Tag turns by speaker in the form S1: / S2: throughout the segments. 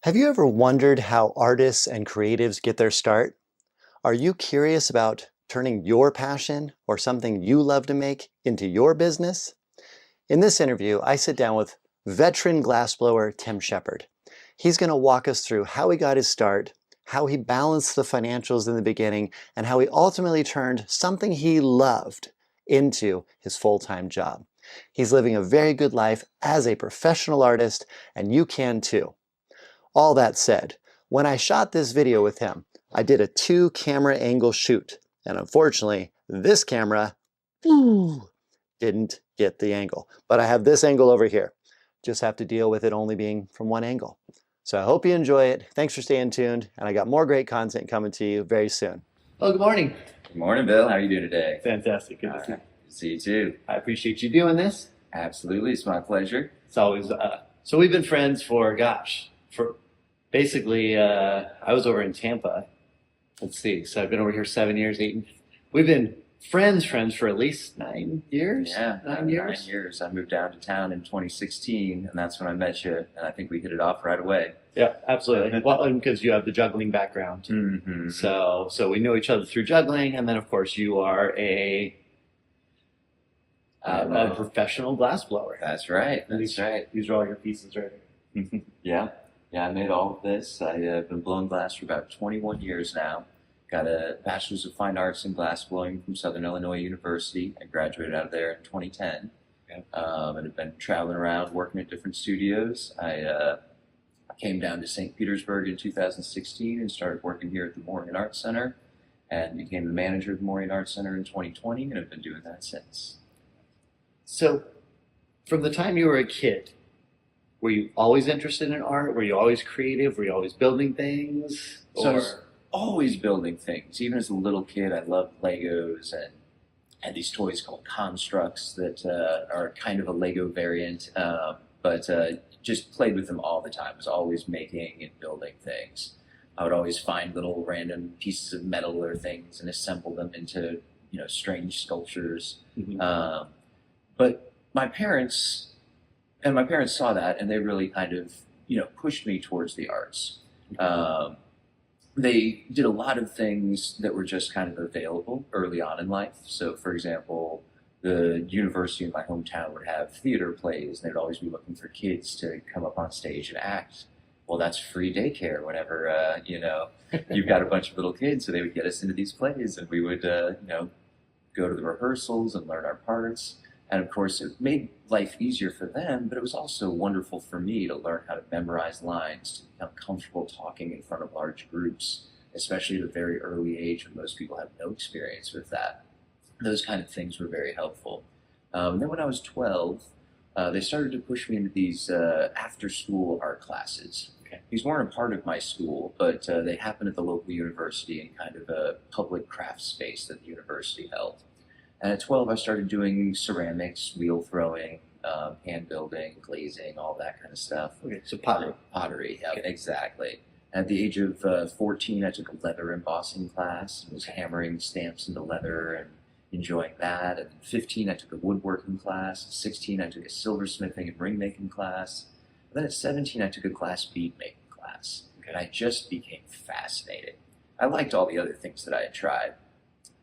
S1: Have you ever wondered how artists and creatives get their start? Are you curious about turning your passion or something you love to make into your business? In this interview, I sit down with veteran glassblower Tim Shepard. He's going to walk us through how he got his start, how he balanced the financials in the beginning, and how he ultimately turned something he loved into his full-time job. He's living a very good life as a professional artist, and you can too. All that said, when I shot this video with him, I did a 2-camera angle shoot, and unfortunately, this camera didn't get the angle. But I have this angle over here. Just have to deal with it only being from one angle. So I hope you enjoy it. Thanks for staying tuned, and I got more great content coming to you very soon. Well, good morning.
S2: Good morning, Bill. How are you doing today?
S1: Fantastic. Good to see you.
S2: Good to see you too.
S1: I appreciate you doing this.
S2: Absolutely. It's my pleasure.
S1: It's always, so we've been friends for basically, I was over in Tampa. Let's see. So I've been over here 7 years, 8. We've been friends for at least 9 years.
S2: Yeah,
S1: 9 years.
S2: 9 years. I moved down to town in 2016, and that's when I met you, and I think we hit it off right away.
S1: Yeah, absolutely. Well, because you have the juggling background.
S2: Mm-hmm.
S1: So we know each other through juggling, and then of course you are a professional glassblower.
S2: That's right. That's right.
S1: These are all your pieces right here.
S2: Yeah. Yeah, I made all of this. I've been blowing glass for about 21 years now. Got a Bachelor's of Fine Arts in Glass Blowing from Southern Illinois University. I graduated out of there in 2010.
S1: Okay.
S2: And have been traveling around working at different studios. I came down to St. Petersburg in 2016 and started working here at the Moorian Arts Center and became the manager of the Moorian Arts Center in 2020 and have been doing that since.
S1: So from the time you were a kid, were you always interested in art? Were you always creative? Were you always building things?
S2: So I was always building things. Even as a little kid, I loved Legos and had these toys called constructs that are kind of a Lego variant, but just played with them all the time. I was always making and building things. I would always find little random pieces of metal or things and assemble them into, strange sculptures.
S1: Mm-hmm.
S2: But my parents saw that, and they really kind of, pushed me towards the arts. They did a lot of things that were just kind of available early on in life. So, for example, the university in my hometown would have theater plays, and they'd always be looking for kids to come up on stage and act. Well, that's free daycare whenever, you've got a bunch of little kids, so they would get us into these plays, and we would, go to the rehearsals and learn our parts. And of course, it made life easier for them, but it was also wonderful for me to learn how to memorize lines, to become comfortable talking in front of large groups, especially at a very early age when most people have no experience with that. Those kind of things were very helpful. And then when I was 12, they started to push me into these after-school art classes.
S1: Okay.
S2: These weren't a part of my school, but they happened at the local university in kind of a public craft space that the university held. And at 12, I started doing ceramics, wheel throwing, hand building, glazing, all that kind of stuff.
S1: Okay, so pottery.
S2: Pottery, yeah,
S1: Okay.
S2: exactly. At the age of 14, I took a leather embossing class and was hammering stamps into leather and enjoying that. At 15, I took a woodworking class. At 16, I took a silversmithing and ring making class. And then at 17, I took a glass bead making class.
S1: Okay.
S2: And I just became fascinated. I liked all the other things that I had tried.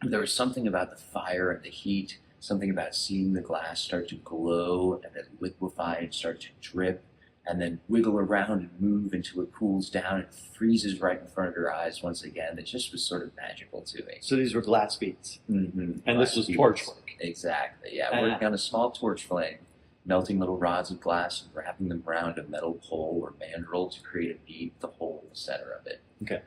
S2: There was something about the fire and the heat, something about seeing the glass start to glow and then liquefy and start to drip and then wiggle around and move until it cools down and freezes right in front of your eyes once again. It just was sort of magical to me.
S1: So these were glass beads.
S2: Mm-hmm.
S1: And this was torch work.
S2: Exactly, yeah. Working on a small torch flame, melting little rods of glass and wrapping them around a metal pole or mandrel to create a bead with the hole in the center of it.
S1: Okay.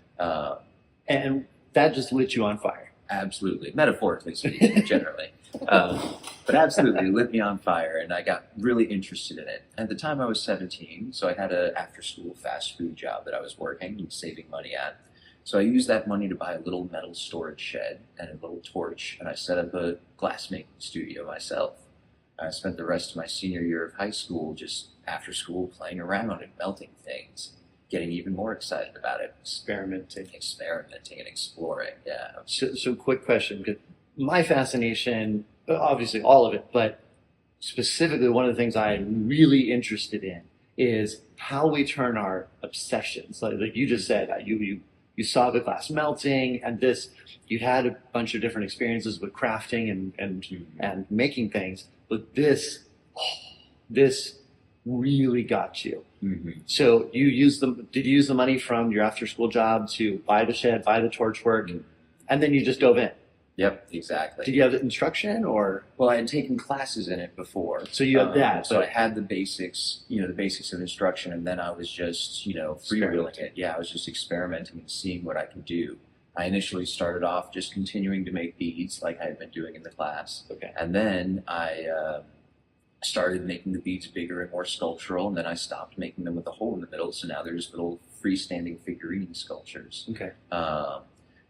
S1: And that just lit you on fire.
S2: Absolutely, metaphorically speaking, generally. But absolutely, it lit me on fire, and I got really interested in it. At the time, I was 17, so I had an after-school fast food job that I was working and saving money at. So I used that money to buy a little metal storage shed and a little torch, and I set up a glassmaking studio myself. I spent the rest of my senior year of high school just after school playing around and melting things, getting even more excited about it. Experimenting and exploring, yeah.
S1: So quick question, because my fascination, obviously all of it, but specifically one of the things I'm really interested in
S3: is how we turn our obsessions. Like you just said, you saw the glass melting, and this you had a bunch of different experiences with crafting and making things, but this really got you.
S2: Mm-hmm.
S3: So did you use the money from your after school job to buy the shed, buy the torch work,
S2: Mm-hmm.
S3: and then you just dove in?
S2: Yep, exactly.
S3: Did you have the instruction or?
S2: Well, I had taken classes in it before.
S3: So you had that.
S2: So I had the basics, the basics of instruction, and then I was just, freewheeling it. Yeah, I was just experimenting and seeing what I could do. I initially started off just continuing to make beads like I had been doing in the class.
S3: Okay.
S2: And then I started making the beads bigger and more sculptural, and then I stopped making them with a hole in the middle, so now they're just little freestanding figurine sculptures.
S3: Okay.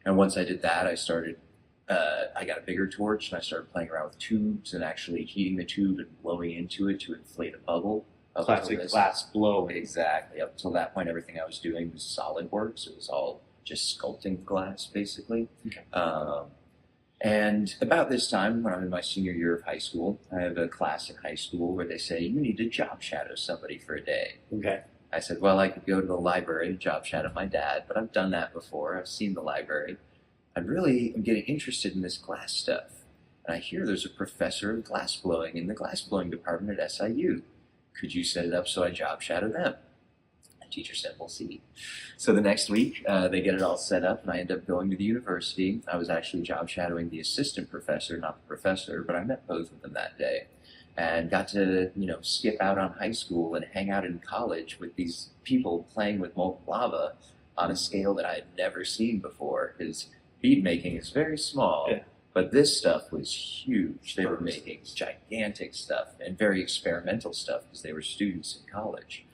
S2: And once I did that, I got a bigger torch and I started playing around with tubes and actually heating the tube and blowing into it to inflate a bubble.
S3: Classic glass blowing.
S2: Exactly. Up until that point, everything I was doing was SolidWorks. It was all just sculpting glass, basically.
S3: Okay.
S2: And about this time, when I'm in my senior year of high school, I have a class in high school where they say, you need to job shadow somebody for a day.
S3: Okay.
S2: I said, well, I could go to the library and job shadow my dad, but I've done that before. I've seen the library. I really am getting interested in this glass stuff. And I hear there's a professor of glass blowing in the glass blowing department at SIU. Could you set it up so I job shadow them? The teacher said, we'll see. So the next week, they get it all set up, and I end up going to the university. I was actually job shadowing the assistant professor, not the professor, but I met both of them that day. And got to, skip out on high school and hang out in college with these people playing with molten lava on a scale that I had never seen before, because bead making is very small,
S3: yeah.
S2: But this stuff was huge. They were making gigantic stuff and very experimental stuff because they were students in college.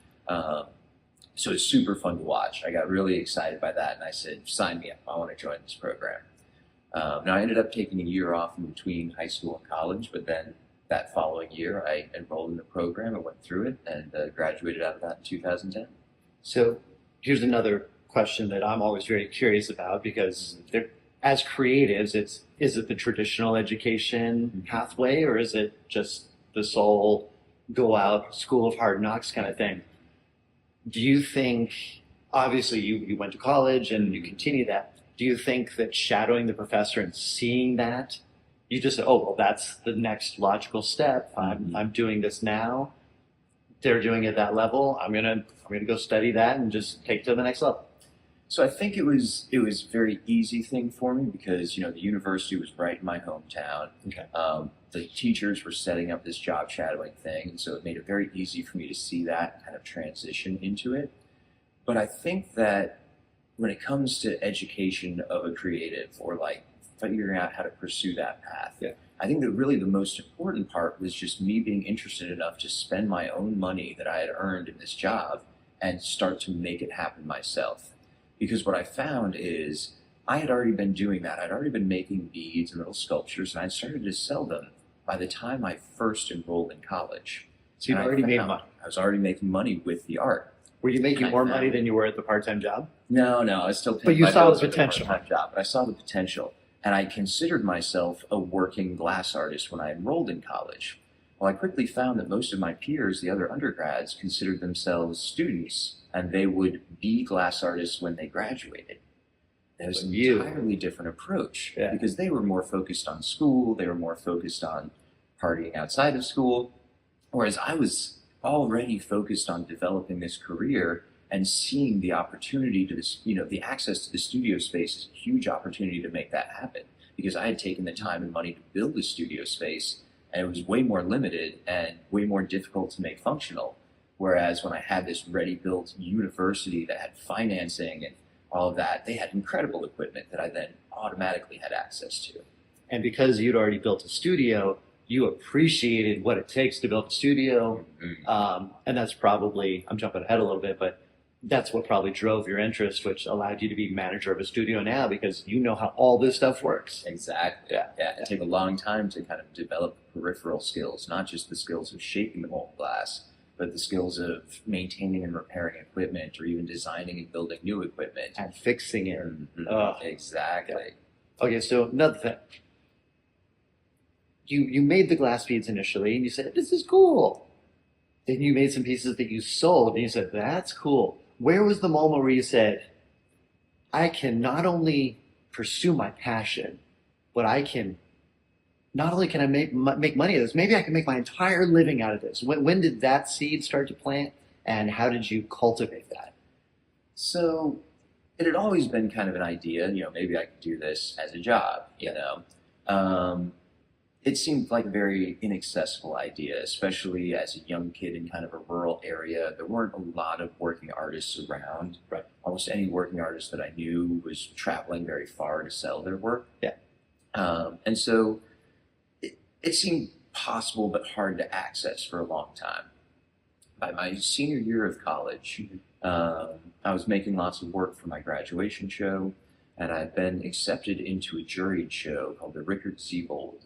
S2: So it's super fun to watch. I got really excited by that, and I said, sign me up. I want to join this program. Now, I ended up taking a year off in between high school and college, but then that following year, I enrolled in the program and went through it and graduated out of that in 2010.
S3: So here's another question that I'm always very curious about, because as creatives, is it the traditional education pathway, or is it just this whole go out, school of hard knocks kind of thing? Do you think, obviously you went to college and you continue that, do you think that shadowing the professor and seeing that, you just say, oh, well, that's the next logical step. I'm doing this now. They're doing it at that level. I'm gonna go study that and just take it to the next level.
S2: So I think it was a very easy thing for me because, the university was right in my hometown.
S3: Okay.
S2: The teachers were setting up this job shadowing thing, and so it made it very easy for me to see that kind of transition into it. But I think that when it comes to education of a creative, or like figuring out how to pursue that path,
S3: yeah.
S2: I think that really the most important part was just me being interested enough to spend my own money that I had earned in this job and start to make it happen myself. Because what I found is I had already been doing that. I'd already been making beads and little sculptures, and I'd started to sell them by the time I first enrolled in college.
S3: So you'd already made money.
S2: I was already making money with the art.
S3: Were you making more money than you were at the part-time job?
S2: No, I was still paying.
S3: But you
S2: my
S3: saw
S2: bills
S3: the
S2: with
S3: potential.
S2: part-time job, but I saw the potential, and I considered myself a working glass artist when I enrolled in college. Well, I quickly found that most of my peers, the other undergrads, considered themselves students, and they would be glass artists when they graduated. It was an entirely different approach, because they were more focused on school, they were more focused on partying outside of school, whereas I was already focused on developing this career and seeing the opportunity to this, the access to the studio space is a huge opportunity to make that happen, because I had taken the time and money to build the studio space, and it was way more limited and way more difficult to make functional. Whereas when I had this ready-built university that had financing and all of that, they had incredible equipment that I then automatically had access to.
S3: And because you'd already built a studio, you appreciated what it takes to build a studio.
S2: Mm-hmm.
S3: And that's probably, I'm jumping ahead a little bit, but that's what probably drove your interest, which allowed you to be manager of a studio now, because you know how all this stuff works.
S2: Exactly. Yeah. It took a long time to kind of develop peripheral skills, not just the skills of shaping the molten glass, but the skills of maintaining and repairing equipment, or even designing and building new equipment.
S3: And fixing it.
S2: Mm-hmm. Exactly.
S3: Yeah. Okay, so another thing. You made the glass beads initially, and you said, this is cool. then you made some pieces that you sold, and you said, "That's cool." Where was the moment where you said, "I can not only pursue my passion, but I can not only can I make money out of this, maybe I can make my entire living out of this." When did that seed start to plant, and how did you cultivate that?
S2: So it had always been kind of an idea, maybe I could do this as a job, It seemed like a very inaccessible idea, especially as a young kid in kind of a rural area. There weren't a lot of working artists around.
S3: Right.
S2: Almost any working artist that I knew was traveling very far to sell their work.
S3: Yeah.
S2: And so it seemed possible but hard to access for a long time. By my senior year of college, I was making lots of work for my graduation show, and I'd been accepted into a juried show called the Rickard Siebold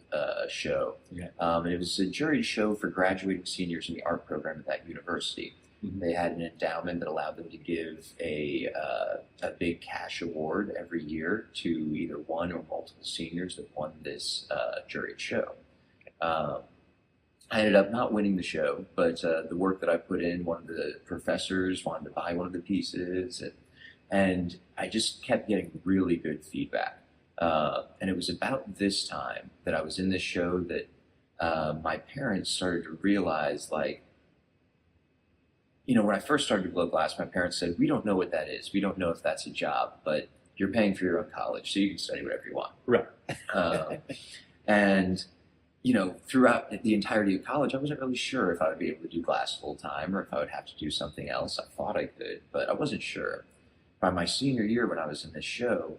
S2: show.
S3: Yeah.
S2: And it was a juried show for graduating seniors in the art program at that university.
S3: Mhm.
S2: They had an endowment that allowed them to give a big cash award every year to either one or multiple seniors that won this juried show. I ended up not winning the show, but the work that I put in, one of the professors wanted to buy one of the pieces, and I just kept getting really good feedback. And it was about this time that I was in this show that my parents started to realize, like, when I first started to blow glass, my parents said, "We don't know what that is. We don't know if that's a job, but you're paying for your own college, so you can study whatever you want."
S3: Right.
S2: And throughout the entirety of college, I wasn't really sure if I would be able to do glass full time or if I would have to do something else. I thought I could, but I wasn't sure. By my senior year, when I was in this show,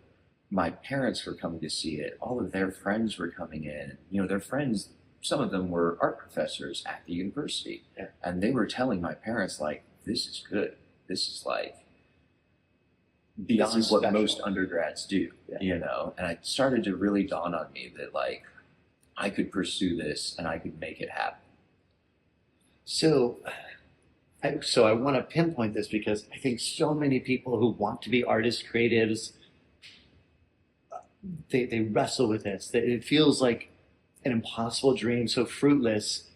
S2: my parents were coming to see it. All of their friends were coming in. Their friends, some of them were art professors at the university.
S3: Yeah.
S2: And they were telling my parents, like, "This is good. This is like beyond
S3: This is
S2: what
S3: special."
S2: most undergrads do, And it started to really dawn on me that, like, I could pursue this and I could make it happen.
S3: So, I want to pinpoint this because I think so many people who want to be artists, creatives, they wrestle with this. That it feels like an impossible dream, so fruitless.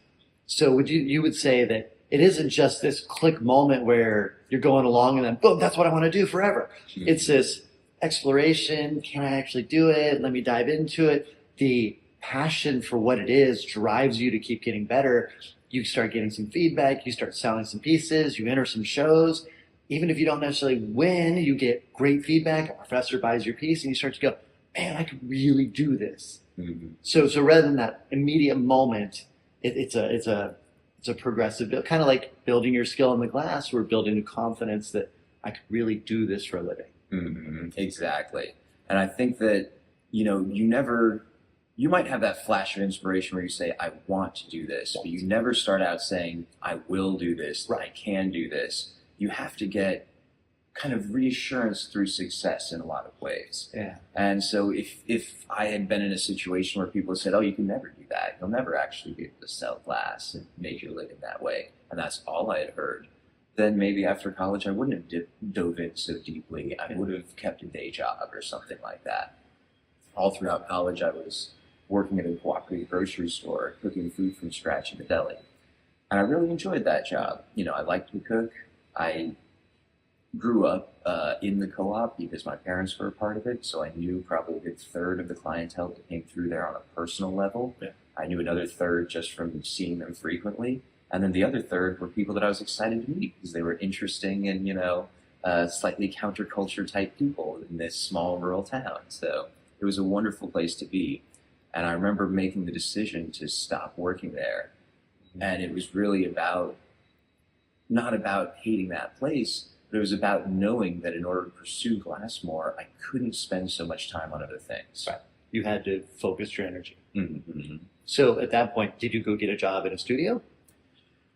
S3: So you would say that it isn't just this click moment where you're going along and then boom, that's what I want to do forever.
S2: Mm-hmm.
S3: It's this exploration. Can I actually do it? Let me dive into it. The passion for what it is drives you to keep getting better. You start getting some feedback, you start selling some pieces, you enter some shows. Even if you don't necessarily win, you get great feedback. A professor buys your piece and you start to go, "Man, I could really do this."
S2: Mm-hmm.
S3: So rather than that immediate moment, it's a progressive build, kind of like building your skill in the glass. We're building the confidence that I could really do this for a living.
S2: Mm-hmm. Exactly. And I think that, you might have that flash of inspiration where you say, "I want to do this," but you never start out saying, "I will do this, I can do this." You have to get kind of reassurance through success in a lot of ways.
S3: Yeah.
S2: And so if I had been in a situation where people said, "Oh, you can never do that. You'll never actually be able to sell glass and make your living that way," and that's all I had heard, then maybe after college I wouldn't have dove in so deeply. I would have kept a day job or something like that. All throughout college, I was working at a cooperative grocery store, cooking food from scratch in the deli. And I really enjoyed that job. I liked to cook. I grew up in the co-op because my parents were a part of it, so I knew probably a good third of the clientele that came through there on a personal level.
S3: Yeah.
S2: I knew another third just from seeing them frequently. And then the other third were people that I was excited to meet because they were interesting and, slightly counterculture type people in this small rural town. So it was a wonderful place to be. And I remember making the decision to stop working there. And it was really not about hating that place, but it was about knowing that in order to pursue glass more, I couldn't spend so much time on other things.
S3: Right. You had to focus your energy.
S2: Mm-hmm.
S3: So at that point, did you go get a job in a studio?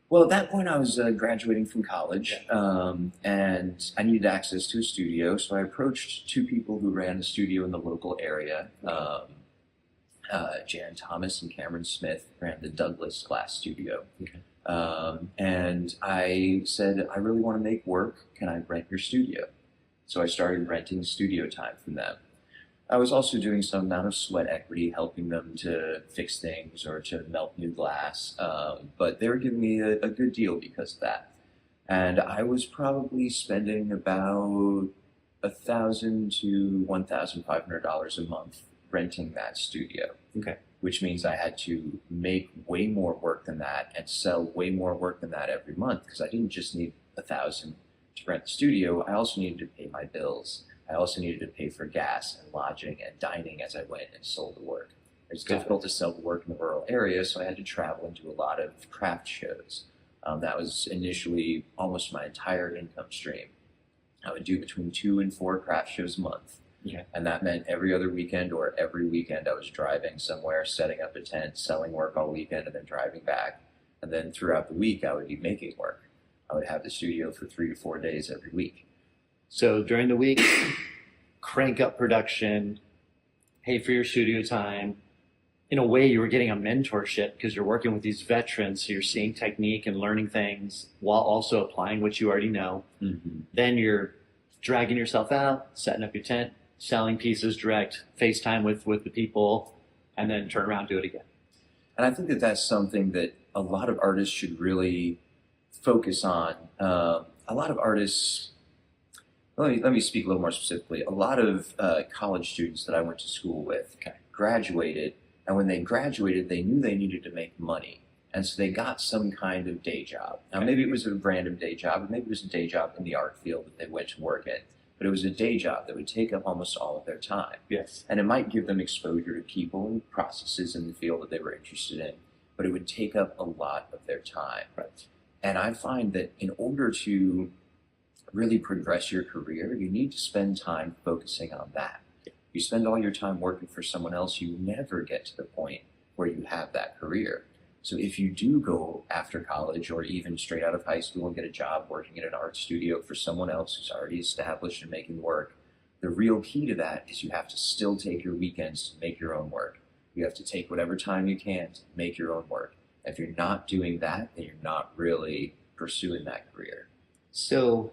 S2: Well, at that point, I was graduating from college, and I needed access to a studio. So I approached two people who ran a studio in the local area. Jan Thomas and Cameron Smith ran the Douglas Glass Studio.
S3: Okay.
S2: And I said, "I really want to make work. Can I rent your studio?" So I started renting studio time from them. I was also doing some amount of sweat equity, helping them to fix things or to melt new glass. But they were giving me a good deal because of that. And I was probably spending about $1,000 to $1,500 a month renting that studio.
S3: Okay.
S2: Which means I had to make way more work than that and sell way more work than that every month because I didn't just need 1,000 to rent the studio. I also needed to pay my bills. I also needed to pay for gas and lodging and dining as I went and sold the work. It's difficult to sell the work in the rural area, so I had to travel and do a lot of craft shows. That was initially almost my entire income stream. I would do between 2 and 4 craft shows a month.
S3: Yeah.
S2: And that meant every other weekend or every weekend I was driving somewhere, setting up a tent, selling work all weekend, and then driving back. And then throughout the week, I would be making work. I would have the studio for 3 to 4 days every week.
S3: So during the week, crank up production, pay for your studio time. In a way, you were getting a mentorship because you're working with these veterans, so you're seeing technique and learning things while also applying what you already know.
S2: Mm-hmm.
S3: Then you're dragging yourself out, setting up your tent, selling pieces direct, FaceTime with the people, and then turn around and do it again.
S2: And I think that that's something that a lot of artists should really focus on. A lot of artists, let me speak a little more specifically. A lot of college students that I went to school with graduated, and when they graduated, they knew they needed to make money. And so they got some kind of day job. Now, maybe it was a random day job, or maybe it was a day job in the art field that they went to work in. But it was a day job that would take up almost all of their time.
S3: Yes.
S2: And it might give them exposure to people and processes in the field that they were interested in, but it would take up a lot of their time.
S3: Right.
S2: And I find that in order to really progress your career, you need to spend time focusing on that. You spend all your time working for someone else, you never get to the point where you have that career. So if you do go after college or even straight out of high school and get a job working in an art studio for someone else who's already established and making work, the real key to that is you have to still take your weekends to make your own work. You have to take whatever time you can to make your own work. If you're not doing that, then you're not really pursuing that career.
S3: So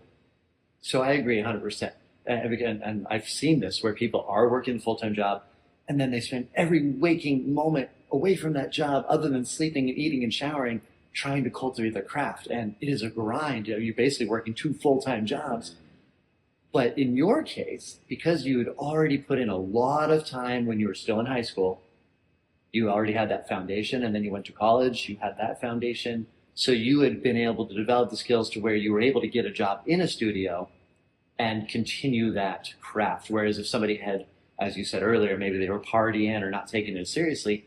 S3: I agree 100%. And I've seen this where people are working a full-time job and then they spend every waking moment away from that job other than sleeping and eating and showering, trying to cultivate their craft. And it is a grind. You're basically working 2 full-time jobs. But in your case, because you had already put in a lot of time when you were still in high school, you already had that foundation, and then you went to college, you had that foundation. So you had been able to develop the skills to where you were able to get a job in a studio and continue that craft. Whereas if somebody had, as you said earlier, maybe they were partying or not taking it seriously,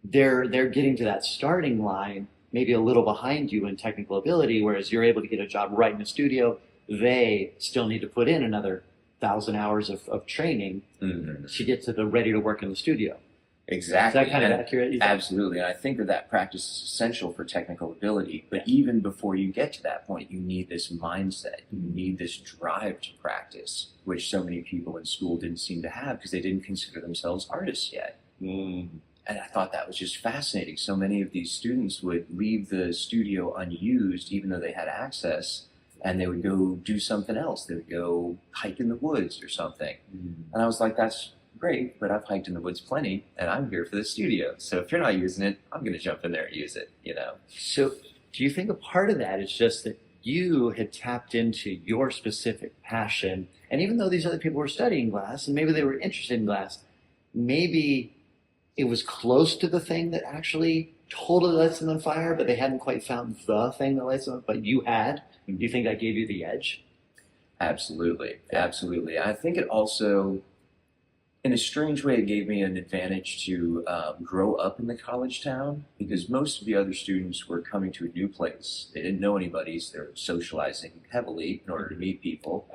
S3: they're getting to that starting line maybe a little behind you in technical ability, whereas you're able to get a job right in the studio. They still need to put in another 1,000 hours of training to get to the ready to work in the studio.
S2: Exactly.
S3: Is that kind of accurate?
S2: Absolutely. And I think that practice is essential for technical ability. But even before you get to that point, you need this mindset. You need this drive to practice, which so many people in school didn't seem to have because they didn't consider themselves artists yet. And I thought that was just fascinating. So many of these students would leave the studio unused, even though they had access, and they would go do something else. They would go hike in the woods or something. And I was like, that's great, but I've hiked in the woods plenty, and I'm here for the studio. So if you're not using it, I'm going to jump in there and use it, you know?
S3: So do you think a part of that is just that you had tapped into your specific passion, and even though these other people were studying glass, and maybe they were interested in glass, maybe it was close to the thing that actually totally lights them on fire, but they hadn't quite found the thing that lights them on, but you had? Do you think that gave you the edge?
S2: Absolutely. Absolutely. I think it also, in a strange way, it gave me an advantage to grow up in the college town because most of the other students were coming to a new place. They didn't know anybody, so they were socializing heavily in order to meet people.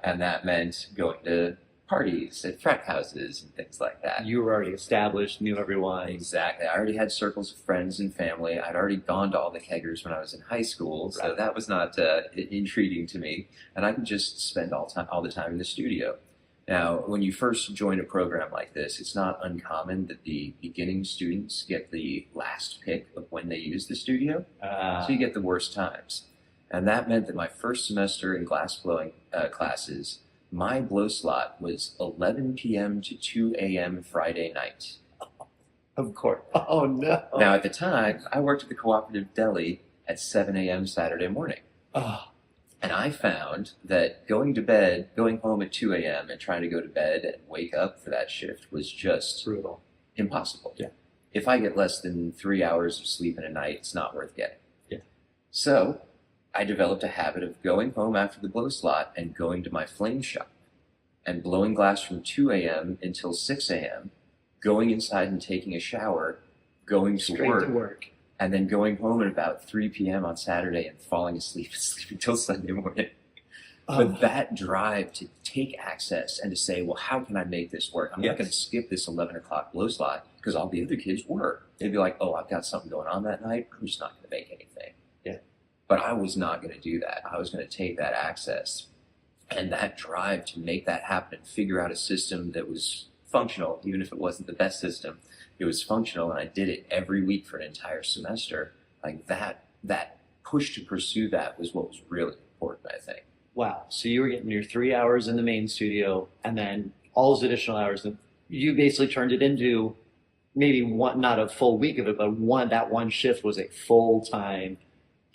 S2: And that meant going to parties at frat houses and things like that.
S3: You were already established, knew everyone.
S2: Exactly. I already had circles of friends and family. I'd already gone to all the keggers when I was in high school, so that was not intriguing to me. And I could just spend all the time in the studio. Now, when you first join a program like this, it's not uncommon that the beginning students get the last pick of when they use the studio, so you get the worst times. And that meant that my first semester in glass blowing classes, My blow slot was 11 p.m. to 2 a.m. Friday night.
S3: Of course. Oh no.
S2: Now, at the time, I worked at the cooperative deli at 7 a.m. Saturday morning.
S3: Oh,
S2: And I found that going home at 2 a.m. and trying to go to bed and wake up for that shift was just
S3: brutal.
S2: impossible.
S3: Yeah.
S2: If I get less than 3 hours of sleep in a night, it's not worth getting.
S3: Yeah.
S2: So I developed a habit of going home after the blow slot and going to my flame shop and blowing glass from 2 a.m. until 6 a.m., going inside and taking a shower, going to
S3: Straight
S2: work,
S3: to work.
S2: and then going home at about 3 p.m. on Saturday and falling asleep and sleeping until Sunday morning. But that drive to take access and to say, well, how can I make this work? I'm not going to skip this 11 o'clock blow slot because all the other kids were. They'd be like, oh, I've got something going on that night. I'm just not going to make anything.
S3: Yeah.
S2: But I was not going to do that. I was going to take that access and that drive to make that happen and figure out a system that was functional, even if it wasn't the best system. It was functional, and I did it every week for an entire semester. Like that push to pursue that was what was really important, I think.
S3: Wow. So you were getting your 3 hours in the main studio and then all those additional hours. And you basically turned it into maybe one, not a full week of it, but that one shift was a full-time,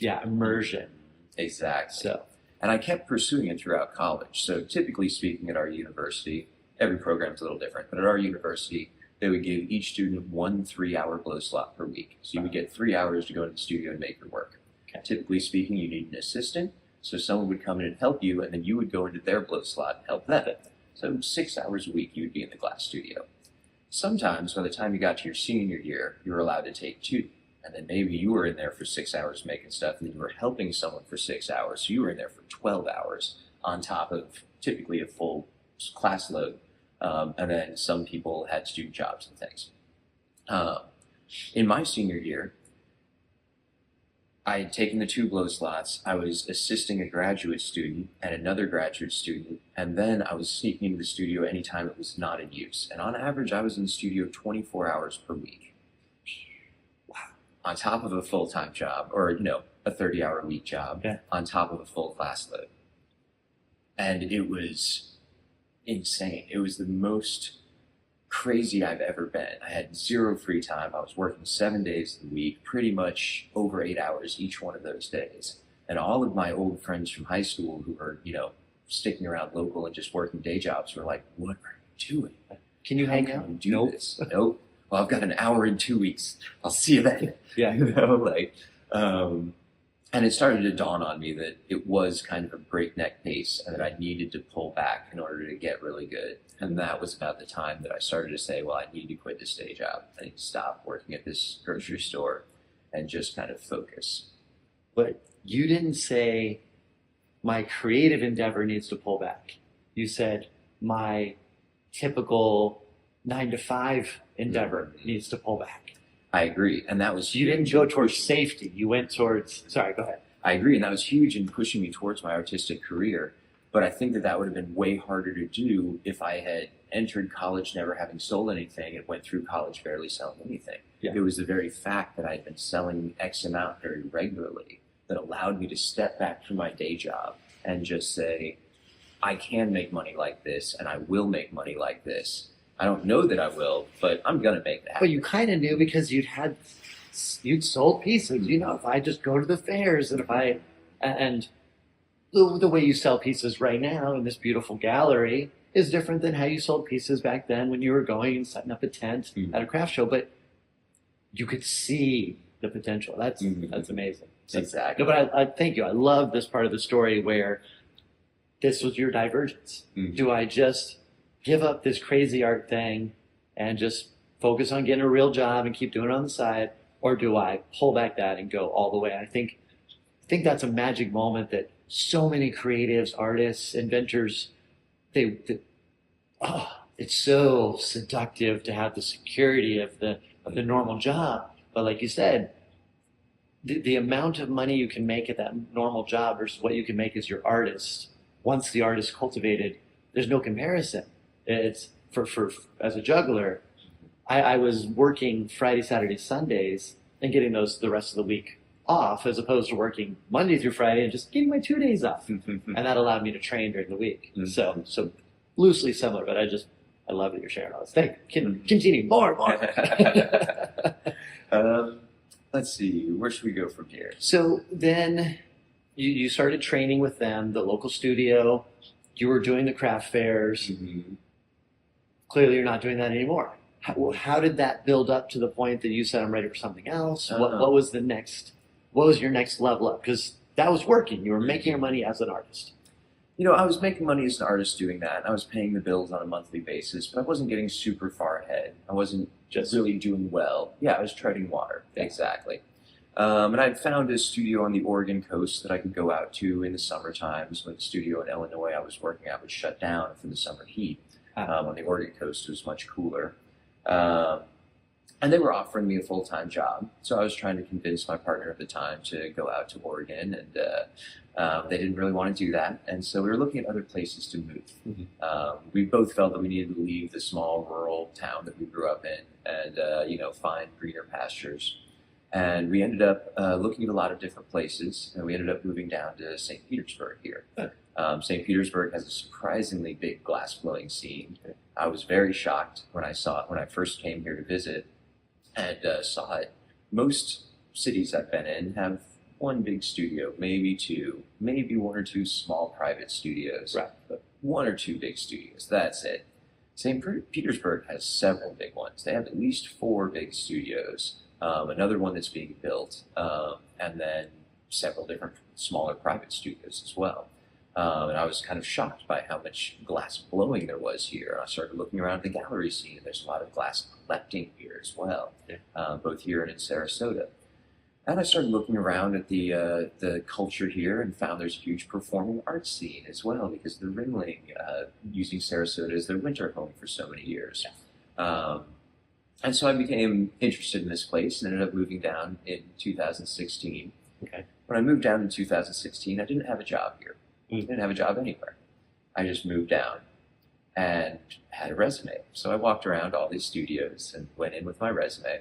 S3: immersion.
S2: Exactly.
S3: So,
S2: and I kept pursuing it throughout college. So typically speaking, at our university, every program's a little different, but at our university, they would give each student 1 3-hour blow slot per week. So you would get 3 hours to go to the studio and make your work.
S3: Okay.
S2: Typically speaking, you need an assistant. So someone would come in and help you, and then you would go into their blow slot and help them. So 6 hours a week, you would be in the glass studio. Sometimes, by the time you got to your senior year, you were allowed to take 2. And then maybe you were in there for 6 hours making stuff, and then you were helping someone for 6 hours. So you were in there for 12 hours on top of typically a full class load. And then some people had student jobs and things. In my senior year, I had taken the 2 blow slots. I was assisting a graduate student and another graduate student, and then I was sneaking into the studio anytime it was not in use. And on average, I was in the studio 24 hours per week. Wow. On top of a full-time job, or, a 30-hour-a-week job, on top of a full class load. And it was insane. It was the most crazy I've ever been. I had 0 free time. I was working 7 days a week, pretty much over 8 hours each one of those days. And all of my old friends from high school who were, sticking around local and just working day jobs were like, what are you doing?
S3: can you hang out?
S2: You do this? Nope. Well, I've got an hour in 2 weeks. I'll see you then.
S3: Yeah.
S2: And it started to dawn on me that it was kind of a breakneck pace and that I needed to pull back in order to get really good. And that was about the time that I started to say, well, I need to quit this day job. I need to stop working at this grocery store and just kind of focus.
S3: But you didn't say my creative endeavor needs to pull back. You said my typical 9-to-5 endeavor needs to pull back.
S2: I agree. And that was
S3: You didn't go towards safety. You went towards, sorry, go ahead.
S2: I agree. And that was huge in pushing me towards my artistic career. But I think that would have been way harder to do if I had entered college never having sold anything and went through college barely selling anything.
S3: Yeah.
S2: It was the very fact that I'd been selling X amount very regularly that allowed me to step back from my day job and just say, I can make money like this and I will make money like this. I don't know that I will, but I'm going to make that happen.
S3: But you kind of knew because you'd sold pieces. If I just go to the fairs and the way you sell pieces right now in this beautiful gallery is different than how you sold pieces back then when you were going and setting up a tent at a craft show. But you could see the potential. That's amazing.
S2: Exactly.
S3: No, but I thank you. I love this part of the story where this was your divergence. Do I just give up this crazy art thing and just focus on getting a real job and keep doing it on the side, or do I pull back that and go all the way? I think that's a magic moment that so many creatives, artists, inventors, it's so seductive to have the security of the normal job. But like you said, the amount of money you can make at that normal job versus what you can make as your artist, once the art is cultivated, there's no comparison. It's for as a juggler, I was working Friday, Saturday, Sundays and getting those the rest of the week off as opposed to working Monday through Friday and just getting my 2 days off. And that allowed me to train during the week. So loosely similar, but I love that you're sharing all this. Continue more.
S2: Let's see, where should we go from here?
S3: So then you started training with them, the local studio. You were doing the craft fairs. Clearly, you're not doing that anymore. How did that build up to the point that you said, I'm ready for something else? What was the next? What was your next level up? Because that was working. You were making your money as an artist.
S2: You know, I was making money as an artist doing that. I was paying the bills on a monthly basis, but I wasn't getting super far ahead. I wasn't just really doing well. Yeah, I was treading water. Yeah. Exactly. And I'd found a studio on the Oregon coast that I could go out to in the summer times when the studio in Illinois I was working at would shut down for the summer heat. On the Oregon coast, it was much cooler. And they were offering me a full-time job. So I was trying to convince my partner at the time to go out to Oregon, and they didn't really want to do that. And so we were looking at other places to move. We both felt that we needed to leave the small rural town that we grew up in and, find greener pastures. And we ended up looking at a lot of different places, and we ended up moving down to St. Petersburg here. St. Petersburg has a surprisingly big glass blowing scene. I was very shocked when I saw it when I first came here to visit and saw it. Most cities I've been in have one big studio, maybe two, maybe one or two small private studios,
S3: right?
S2: But one or two big studios, that's it. St. Petersburg has several big ones. They have at least 4 big studios, another one that's being built, and then several different smaller private studios as well. And I was kind of shocked by how much glass blowing there was here. I started looking around the gallery scene, and there's a lot of glass collecting here as well, both here and in Sarasota. And I started looking around at the culture here and found there's a huge performing arts scene as well, because the Ringling, using Sarasota as their winter home for so many years. And so I became interested in this place and ended up moving down in 2016.
S3: Okay.
S2: When I moved down in 2016, I didn't have a job here. I didn't have a job anywhere. I just moved down and had a resume. So I walked around all these studios and went in with my resume.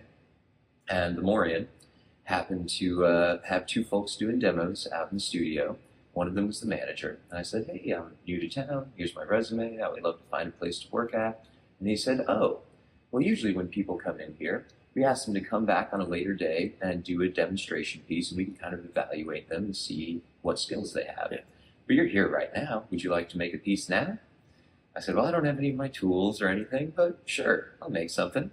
S2: And the Morian happened to have 2 folks doing demos out in the studio. One of them was the manager. And I said, hey, I'm new to town. Here's my resume. I would love to find a place to work at. And he said, oh, well, usually when people come in here, we ask them to come back on a later day and do a demonstration piece, and we can kind of evaluate them and see what skills they have. But you're here right now. Would you like to make a piece now? I said, well, I don't have any of my tools or anything, but sure, I'll make something.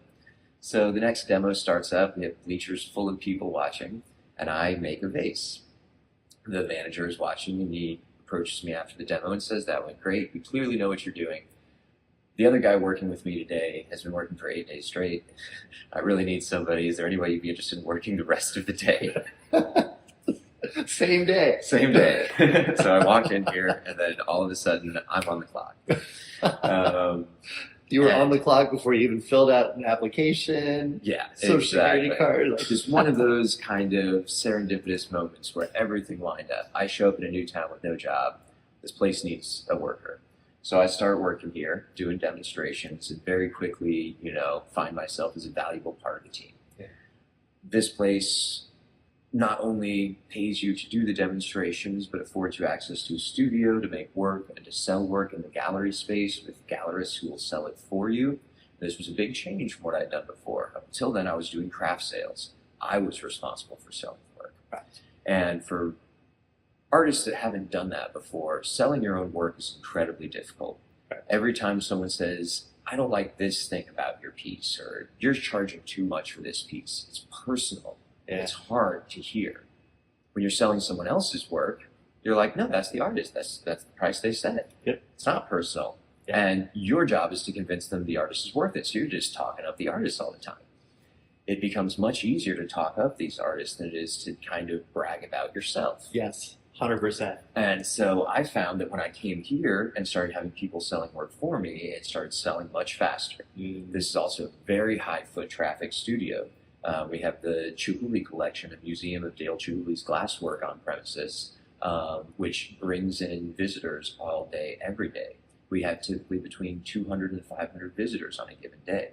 S2: So the next demo starts up. We have bleachers full of people watching, and I make a vase. The manager is watching, and he approaches me after the demo and says, that went great. We clearly know what you're doing. The other guy working with me today has been working for 8 days straight. I really need somebody. Is there any way you'd be interested in working the rest of the day?
S3: Same day.
S2: Same day. So I walked in here, and then all of a sudden, I'm on the clock.
S3: You were on the clock before you even filled out an application.
S2: Yeah,
S3: Social security card.
S2: Like, just one of those kind of serendipitous moments where everything lined up. I show up in a new town with no job. This place needs a worker. So I start working here, doing demonstrations, and very quickly, find myself as a valuable part of the team.
S3: Yeah.
S2: This place not only pays you to do the demonstrations, but affords you access to a studio to make work and to sell work in the gallery space with gallerists who will sell it for you. This was a big change from what I'd done before. Up until then, I was doing craft sales. I was responsible for selling work.
S3: Right.
S2: And for artists that haven't done that before, selling your own work is incredibly difficult.
S3: Right.
S2: Every time someone says, I don't like this thing about your piece, or you're charging too much for this piece, it's personal.
S3: Yeah.
S2: It's hard to hear. When you're selling someone else's work, you're like, no, that's the artist. That's the price they said.
S3: Yep.
S2: It's not personal.
S3: Yeah.
S2: And your job is to convince them the artist is worth it. So you're just talking up the artist all the time. It becomes much easier to talk up these artists than it is to kind of brag about yourself.
S3: Yes, 100%.
S2: And so I found that when I came here and started having people selling work for me, it started selling much faster. This is also a very high foot traffic studio. We have the Chihuly collection, a museum of Dale Chihuly's glasswork on premises, which brings in visitors all day, every day. We have typically between 200 and 500 visitors on a given day.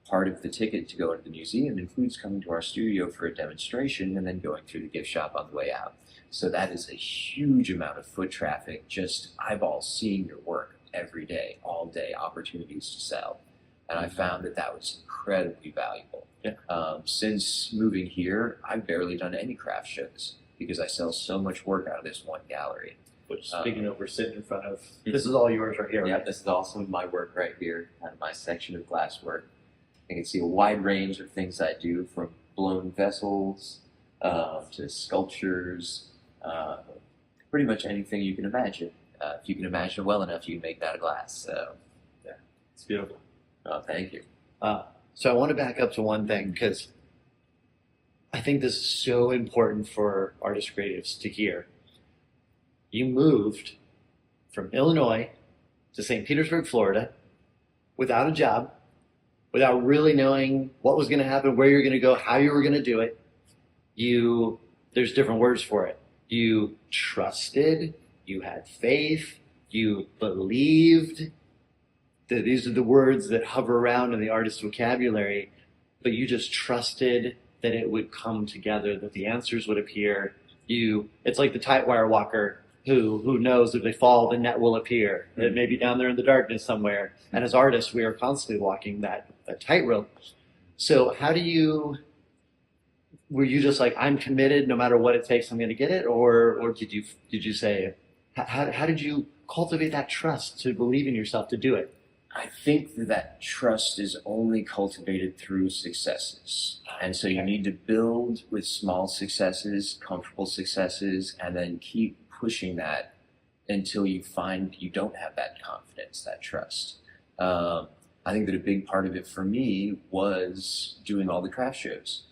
S2: part of the ticket to go into the museum includes coming to our studio for a demonstration and then going through the gift shop on the way out. So that is a huge amount of foot traffic, just eyeballs seeing your work every day, all day, opportunities to sell. And I found that that was incredibly valuable.
S3: Yeah.
S2: Since moving here, I've barely done any craft shows because I sell so much work out of this one gallery.
S3: Which, speaking of, we're sitting in front of, this is all yours right here,
S2: Yeah,
S3: right?
S2: this is also my work right here, my section of glass work. You can see a wide range of things I do, from blown vessels to sculptures, pretty much anything you can imagine. If you can imagine it well enough, you can make that of glass. So,
S3: Yeah, it's beautiful.
S2: oh, thank you.
S3: So I want to back up to one thing, because I think this is so important for artist creatives to hear. You moved from Illinois to St. Petersburg, Florida, without a job, without really knowing what was going to happen, where you're going to go, how you were going to do it. There's different words for it. You trusted, you had faith, you believed. These are the words that hover around in the artist's vocabulary, but you just trusted that it would come together, that the answers would appear. It's like the tight wire walker who knows if they fall, the net will appear. It may be down there in the darkness somewhere. And as artists, we are constantly walking that tightrope. So were you just like, I'm committed, no matter what it takes, I'm going to get it? Or did you say, how did you cultivate that trust to believe in yourself to do it?
S2: I think that trust is only cultivated through successes. And so you need to build with small successes, comfortable successes, and then keep pushing that until you find you don't have that confidence, that trust. I think that a big part of it for me was doing all the craft shows.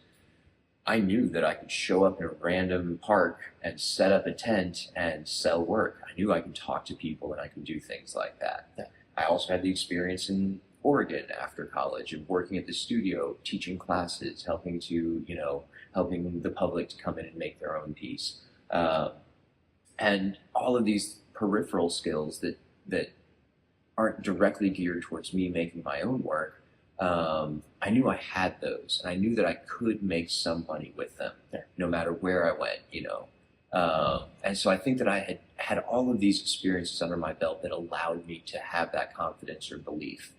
S2: I knew that I could show up in a random park and set up a tent and sell work. I knew I could talk to people and I could do things like that. I also had the experience in Oregon after college of working at the studio, teaching classes, helping the public to come in and make their own piece. And all of these peripheral skills that aren't directly geared towards me making my own work, I knew I had those, and I knew that I could make some money with them, no matter where I went, And so I think that I had all of these experiences under my belt that allowed me to have that confidence or belief.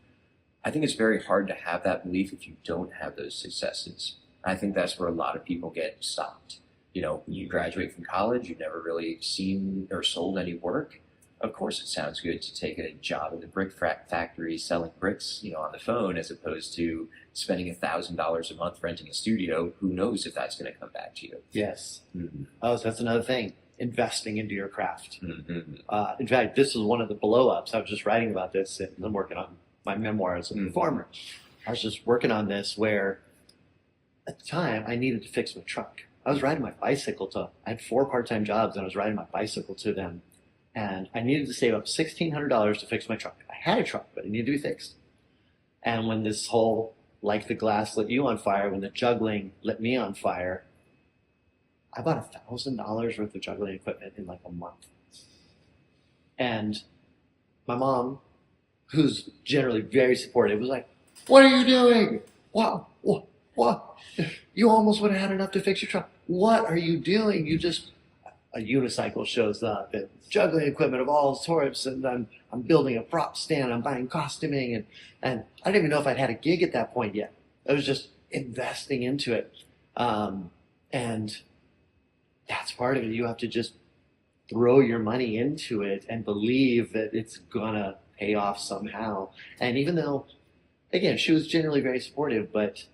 S2: I think it's very hard to have that belief if you don't have those successes. I think that's where a lot of people get stopped. You graduate from college, you've never really seen or sold any work. Of course, it sounds good to take a job in the brick factory selling bricks, on the phone, as opposed to spending $1,000 a month renting a studio. Who knows if that's going to come back to you?
S3: Yes.
S2: Mm-hmm.
S3: Oh, so that's another thing. Investing into your craft.
S2: Mm-hmm.
S3: In fact, this is one of the blow-ups. I was just writing about this, and I'm working on my memoir as a performer. I was just working on this where, at the time, I needed to fix my truck. I was riding my bicycle I had 4 part-time jobs, and I was riding my bicycle to them. And I needed to save up $1,600 to fix my truck. I had a truck, but it needed to be fixed. And when this whole, like the glass lit you on fire, when the juggling lit me on fire, I bought $1,000 worth of juggling equipment in like a month. And my mom, who's generally very supportive, was like, "What are you doing? Wow, what? You almost would have had enough to fix your truck. What are you doing? A unicycle shows up and juggling equipment of all sorts, and I'm building a prop stand, I'm buying costuming, and I didn't even know if I'd had a gig at that point yet. I was just investing into it. And that's part of it. You have to just throw your money into it and believe that it's gonna pay off somehow. And even though, again, she was generally very supportive, but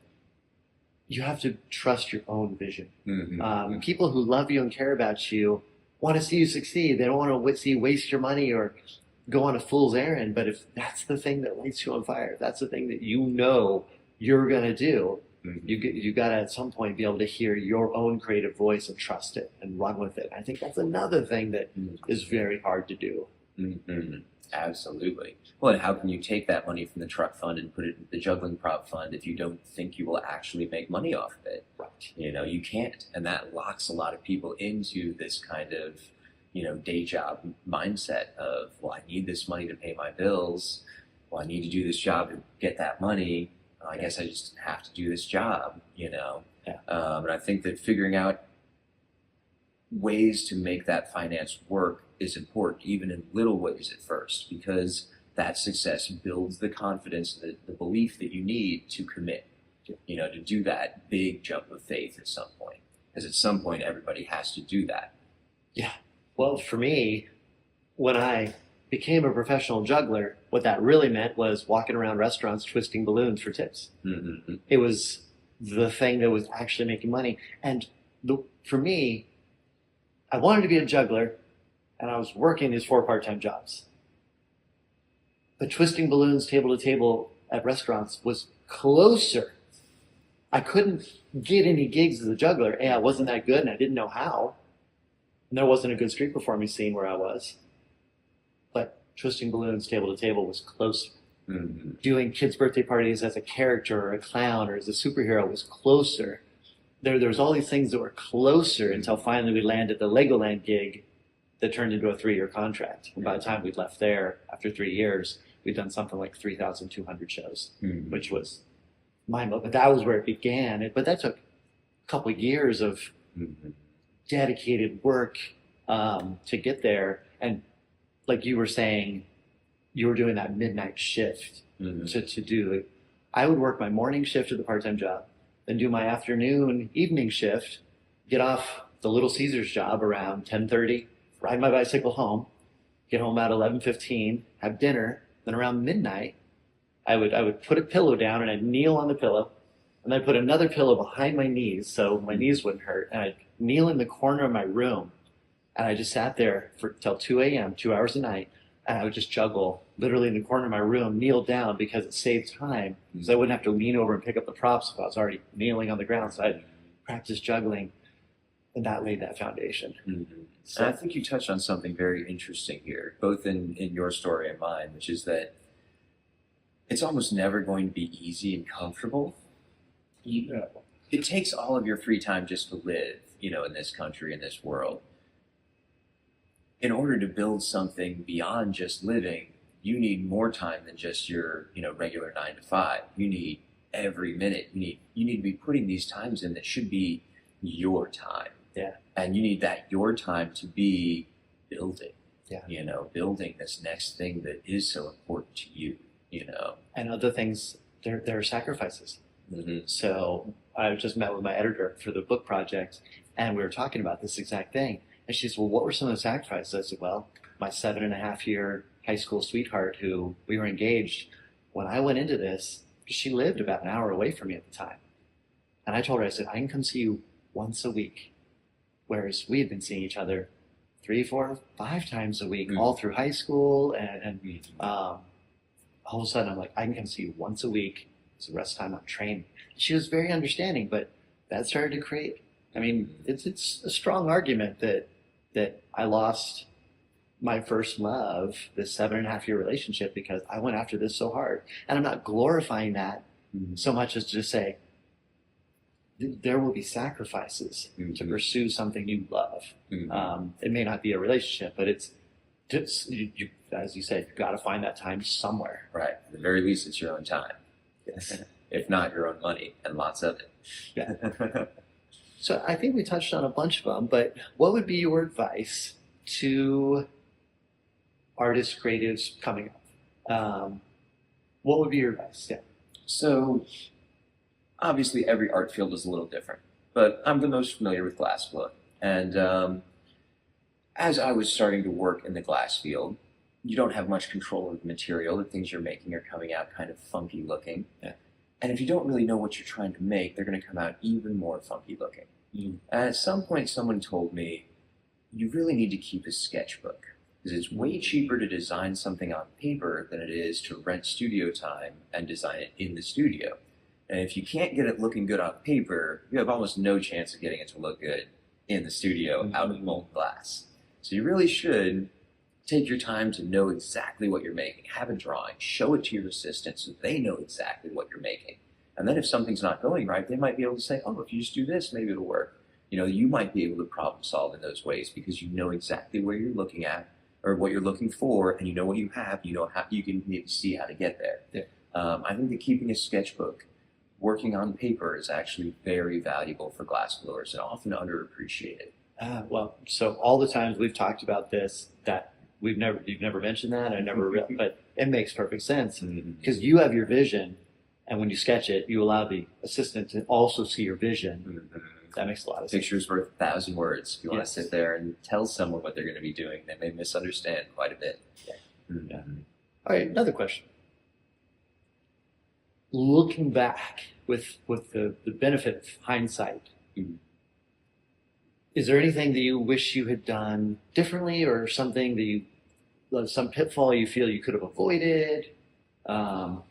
S3: you have to trust your own vision.
S2: Mm-hmm.
S3: People who love you and care about you want to see you succeed. They don't want to see you waste your money or go on a fool's errand. But if that's the thing that lights you on fire, if that's the thing that you're going to do, you got to at some point be able to hear your own creative voice and trust it and run with it. I think that's another thing that is very hard to do.
S2: Mm-hmm. Absolutely. Well, and how can you take that money from the truck fund and put it in the juggling prop fund if you don't think you will actually make money off of it?
S3: Right.
S2: You can't. And that locks a lot of people into this kind of, day job mindset of, well, I need this money to pay my bills. Well, I need to do this job to get that money. I guess I just have to do this job, you know.
S3: Yeah.
S2: And I think that figuring out ways to make that finance work is important, even in little ways at first, because that success builds the confidence, the belief that you need to commit, you know, to do that big jump of faith at some point. Because at some point, everybody has to do that.
S3: Yeah. Well, for me, when I became a professional juggler, what that really meant was walking around restaurants twisting balloons for tips.
S2: Mm-hmm.
S3: It was the thing that was actually making money. And for me, I wanted to be a juggler, and I was working these 4 part-time jobs. But twisting balloons table to table at restaurants was closer. I couldn't get any gigs as a juggler. A, I wasn't that good, and I didn't know how. And there wasn't a good street performing scene where I was. But twisting balloons table to table was closer.
S2: Mm-hmm.
S3: Doing kids' birthday parties as a character or a clown or as a superhero was closer. There was all these things that were closer until finally we landed the Legoland gig that turned into a 3-year contract. And by the time we'd left there, after 3 years, we'd done something like 3,200 shows,
S2: Mm-hmm.
S3: which was mind-blowing. But that was where it began. But that took a couple of years of
S2: Mm-hmm.
S3: dedicated work to get there. And like you were saying, you were doing that midnight shift
S2: Mm-hmm.
S3: to do it. I would work my morning shift at the part-time job, then do my afternoon, evening shift, get off the Little Caesars job around 10:30, ride my bicycle home, get home at 11:15, have dinner, then around midnight, I would put a pillow down and I'd kneel on the pillow, and I'd put another pillow behind my knees so my knees wouldn't hurt, and I'd kneel in the corner of my room, and I just sat there till 2 a.m., 2 hours a night, and I would just juggle literally in the corner of my room, kneel down because it saved time, because I wouldn't have to lean over and pick up the props if I was already kneeling on the ground. So I'd practice juggling, and that laid that foundation.
S2: Mm-hmm.
S3: So
S2: And I think you touched on something very interesting here, both in your story and mine, which is that it's almost never going to be easy and comfortable. It takes all of your free time just to live, you know, in this country, in this world. In order to build something beyond just living, you need more time than just your, you know, regular 9 to 5. You need every minute. You need to be putting these times in that should be your time.
S3: Yeah.
S2: And you need that your time to be building.
S3: Yeah.
S2: You know, building this next thing that is so important to you, you know.
S3: and other things, there are sacrifices.
S2: Mm-hmm.
S3: So I just met with my editor for the book project, and we were talking about this exact thing. And she said, well, what were some of the sacrifices? I said, well, my 7.5-year high school sweetheart who we were engaged, when I went into this, she lived about an hour away from me at the time. And I told her, I said, I can come see you once a week. Whereas we had been seeing each other 3, 4, 5 times a week, all through high school. And all of a sudden I'm like, I can come see you once a week. So the rest of the time I'm training. She was very understanding, but that started to create, I mean, it's a strong argument that I lost my first love, this 7.5-year relationship, because I went after this so hard. And I'm not glorifying that so much as to just say, there will be sacrifices to pursue something you love. It may not be a relationship, but it's just, you, as you said, you've got to find that time somewhere.
S2: Right. At the very least, it's your own time.
S3: Yes.
S2: If not your own money, and lots of it.
S3: Yeah. So I think we touched on a bunch of them, but what would be your advice to artists, creatives coming up? What would be your advice? Yeah.
S2: So, obviously, every art field is a little different, but I'm the most familiar with glassblowing. And as I was starting to work in the glass field, you don't have much control of the material. The things you're making are coming out kind of funky looking.
S3: Yeah.
S2: And if you don't really know what you're trying to make, they're going to come out even more funky looking. And at some point, someone told me, you really need to keep a sketchbook, because it's way cheaper to design something on paper than it is to rent studio time and design it in the studio. And if you can't get it looking good on paper, you have almost no chance of getting it to look good in the studio out of molten glass. So you really should take your time to know exactly what you're making. Have a drawing, show it to your assistant so they know exactly what you're making. And then if something's not going right, they might be able to say, oh, if you just do this, maybe it'll work. You know, you might be able to problem solve in those ways because you know exactly where you're looking at or what you're looking for, and you know what you have, you know how you can maybe see how to get there.
S3: Yeah.
S2: I think that keeping a sketchbook working on paper is actually very valuable for glassblowers and often underappreciated.
S3: Well, so all the times we've talked about this, that you've never mentioned that, but it makes perfect sense because you have your vision, and when you sketch it, you allow the assistant to also see your vision. That makes a lot of sense.
S2: Picture's worth 1,000 words. If you want
S3: Yes.
S2: to sit there and tell someone what they're going to be doing, they may misunderstand quite a bit.
S3: Yeah. All right, another question. Looking back with the benefit of hindsight, is there anything that you wish you had done differently, or something that some pitfall you feel you could have avoided?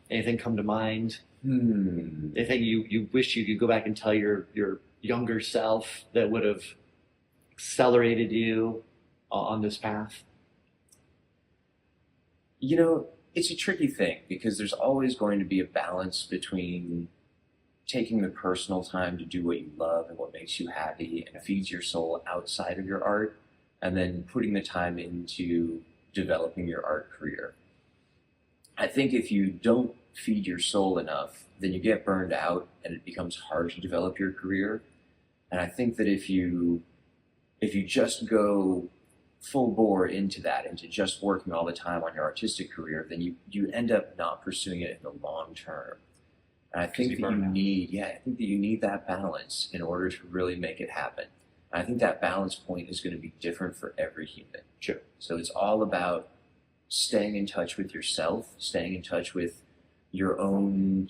S3: Anything come to mind? Anything you wish you could go back and tell your younger self that would have accelerated you on this path?
S2: You know, it's a tricky thing because there's always going to be a balance between taking the personal time to do what you love and what makes you happy and feeds your soul outside of your art, and then putting the time into developing your art career. I think if you don't feed your soul enough, then you get burned out and it becomes hard to develop your career. And I think that if you just go full bore into that, into just working all the time on your artistic career, then you end up not pursuing it in the long term. And I think that I think that you need that balance in order to really make it happen. And I think that balance point is going to be different for every human.
S3: Sure.
S2: So it's all about staying in touch with yourself, staying in touch with your own,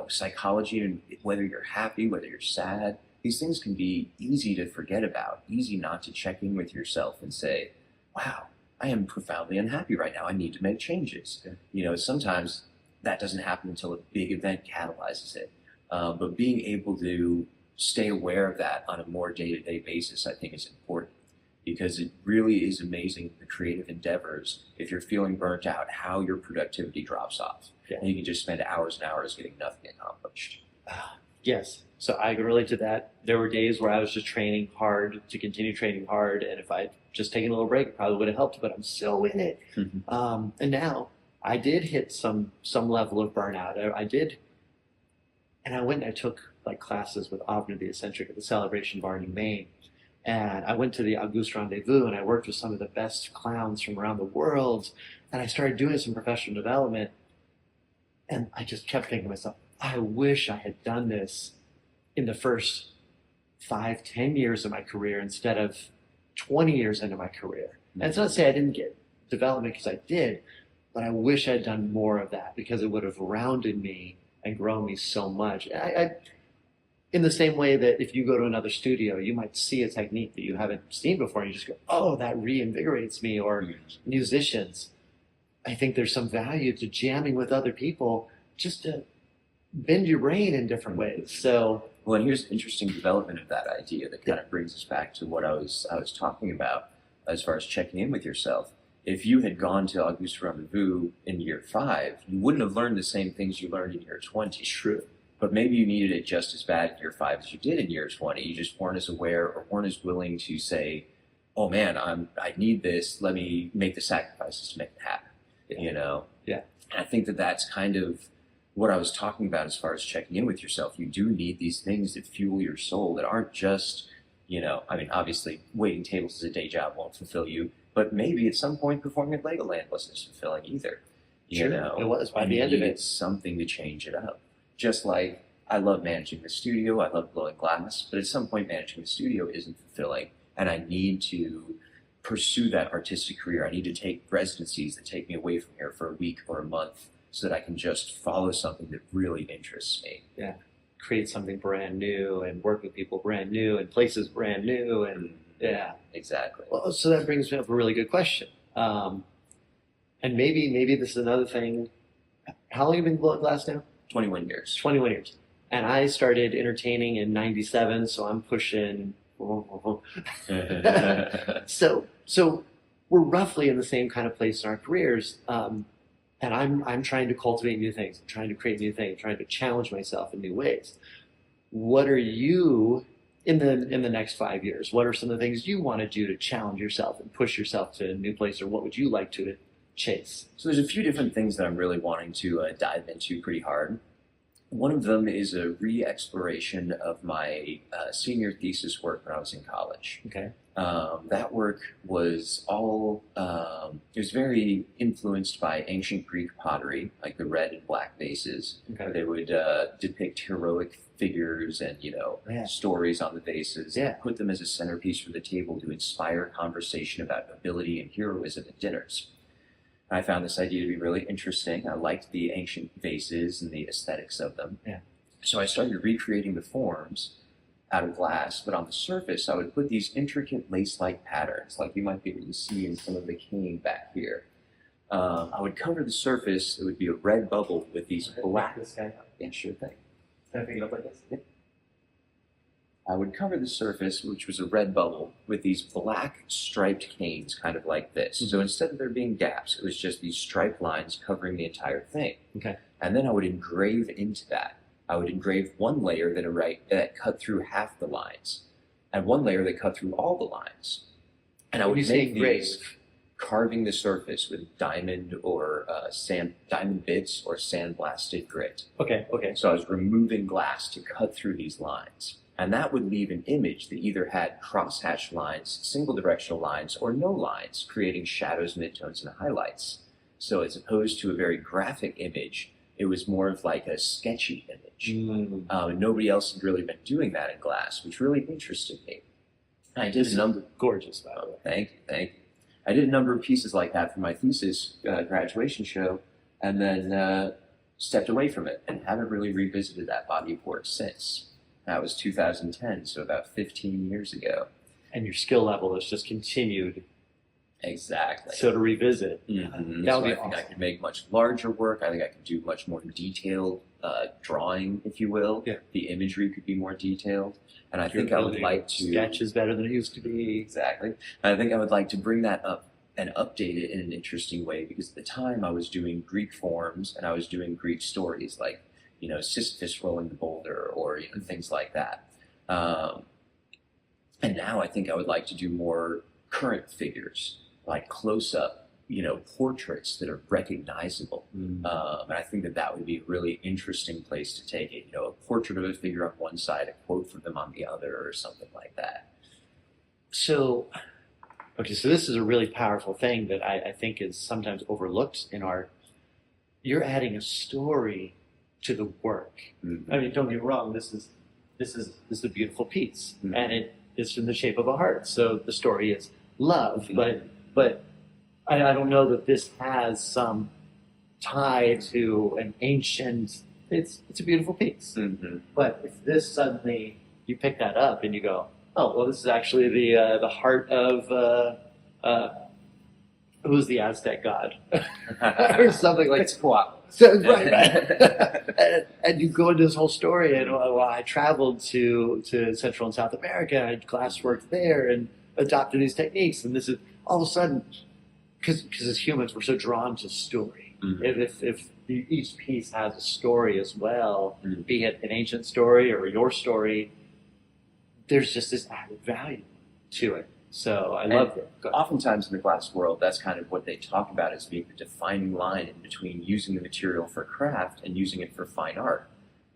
S2: psychology, and whether you're happy, whether you're sad. These things can be easy to forget about, easy not to check in with yourself and say, wow, I am profoundly unhappy right now. I need to make changes.
S3: Yeah.
S2: Sometimes that doesn't happen until a big event catalyzes it. But being able to stay aware of that on a more day-to-day basis, I think, is important, because it really is amazing, the creative endeavors, if you're feeling burnt out, how your productivity drops off.
S3: Yeah.
S2: And you can just spend hours and hours getting nothing accomplished.
S3: Yes. So I can relate to that. There were days where I was just training hard to continue training hard, and if I'd just taken a little break, it probably would have helped, but I'm still in it. And now I did hit some level of burnout. I did, and I went and I took classes with Avner the Eccentric at the Celebration Bar in Maine. And I went to the Auguste Rendezvous and I worked with some of the best clowns from around the world. And I started doing some professional development. And I just kept thinking to myself, I wish I had done this in the first 5-10 years of my career instead of 20 years into my career. And it's not to say I didn't get development, because I did, but I wish I'd done more of that, because it would have rounded me and grown me so much. In the same way that if you go to another studio, you might see a technique that you haven't seen before, and you just go, oh, that reinvigorates me. Or musicians, I think there's some value to jamming with other people just to bend your brain in different ways. So,
S2: well, and here's an interesting development of that idea that kind of brings us back to what I was talking about as far as checking in with yourself. If you had gone to Auguste Rendezvous in year 5, you wouldn't have learned the same things you learned in year 20.
S3: True.
S2: But maybe you needed it just as bad in year 5 as you did in year 20. You just weren't as aware or weren't as willing to say, oh man, I need this. Let me make the sacrifices to make it happen.
S3: Yeah.
S2: And I think that that's kind of what I was talking about as far as checking in with yourself. You do need these things that fuel your soul, that aren't just, obviously waiting tables as a day job won't fulfill you, but maybe at some point performing at Legoland wasn't as fulfilling either.
S3: It was by the end of it.
S2: Something to change it up. Just like I love managing the studio, I love blowing glass, but at some point managing the studio isn't fulfilling, and I need to pursue that artistic career. I need to take residencies that take me away from here for a week or a month so that I can just follow something that really interests me.
S3: Yeah. Create something brand new and work with people brand new and places brand new. And yeah.
S2: Exactly.
S3: Well, so that brings me up a really good question. And maybe this is another thing. How long have you been blowing glass now?
S2: 21 years.
S3: 21 years. And I started entertaining in 97, so I'm pushing. So we're roughly in the same kind of place in our careers. And I'm trying to cultivate new things. I'm trying to create new things, trying to challenge myself in new ways. What are you in the next 5 years? What are some of the things you want to do to challenge yourself and push yourself to a new place? Or what would you like to chase?
S2: So there's a few different things that I'm really wanting to dive into pretty hard. One of them is a re-exploration of my senior thesis work when I was in college.
S3: Okay.
S2: That work was all, it was very influenced by ancient Greek pottery, like the red and black vases.
S3: Okay.
S2: They would depict heroic figures and,
S3: Yeah.
S2: stories on the vases,
S3: Yeah.
S2: and put them as a centerpiece for the table to inspire conversation about nobility and heroism at dinners. I found this idea to be really interesting. I liked the ancient vases and the aesthetics of them.
S3: Yeah.
S2: So I started recreating the forms out of glass, but on the surface I would put these intricate lace-like patterns, like you might be able to see in some of the cane back here. I would cover the surface, it would be a red bubble with these black...
S3: This guy.
S2: Yeah, sure thing.
S3: Can I pick it up like this?
S2: Yeah. I would cover the surface, which was a red bubble, with these black striped canes, kind of like this.
S3: Mm-hmm.
S2: So instead of there being gaps, it was just these striped lines covering the entire thing.
S3: Okay.
S2: And then I would engrave into that. I would engrave one layer that cut through half the lines, and one layer that cut through all the lines. And I would make these, carving the surface with diamond or diamond bits or sandblasted grit.
S3: Okay. Okay.
S2: So I was removing glass to cut through these lines. And that would leave an image that either had crosshatched lines, single directional lines, or no lines, creating shadows, midtones, and highlights. So as opposed to a very graphic image, it was more of like a sketchy image. And nobody else had really been doing that in glass, which really interested me. And I did a number.
S3: Gorgeous, by the way.
S2: Thank you. I did a number of pieces like that for my thesis graduation show, and then stepped away from it and haven't really revisited that body of work since. That was 2010, so about 15 years ago.
S3: And your skill level has just continued.
S2: Exactly.
S3: So to revisit,
S2: Mm-hmm.
S3: that would be
S2: I think I
S3: awesome.
S2: could make much larger work. I think I could do much more detailed drawing, if you will.
S3: Yeah.
S2: The imagery could be more detailed. And I think
S3: Your
S2: I would
S3: ability
S2: like
S3: to
S2: to...
S3: sketch is better than it used to be.
S2: Exactly. I think I would like to bring that up and update it in an interesting way, because at the time I was doing Greek forms and I was doing Greek stories like, Sisyphus rolling the boulder or, things like that. And now I think I would like to do more current figures, like close-up, portraits that are recognizable. And I think that would be a really interesting place to take it. A portrait of a figure on one side, a quote from them on the other, or something like that.
S3: So this is a really powerful thing that I think is sometimes overlooked in art. You're adding a story to the work.
S2: Mm-hmm.
S3: I mean, don't get me wrong. This is a beautiful piece,
S2: Mm-hmm.
S3: and it is in the shape of a heart. So the story is love,
S2: Mm-hmm.
S3: but I don't know that this has some tie to an ancient. It's a beautiful piece,
S2: Mm-hmm.
S3: but if this suddenly you pick that up and you go, oh well, this is actually the heart of who's the Aztec god or something like that. So, right. And you go into this whole story, and I traveled to Central and South America, I had glass work there, and adopted these techniques, and this is all of a sudden, because as humans we're so drawn to story.
S2: Mm-hmm.
S3: If each piece has a story as well,
S2: Mm-hmm.
S3: be it an ancient story or your story, there's just this added value to it. So I love it.
S2: Oftentimes in the glass world, that's kind of what they talk about as being the defining line in between using the material for craft and using it for fine art.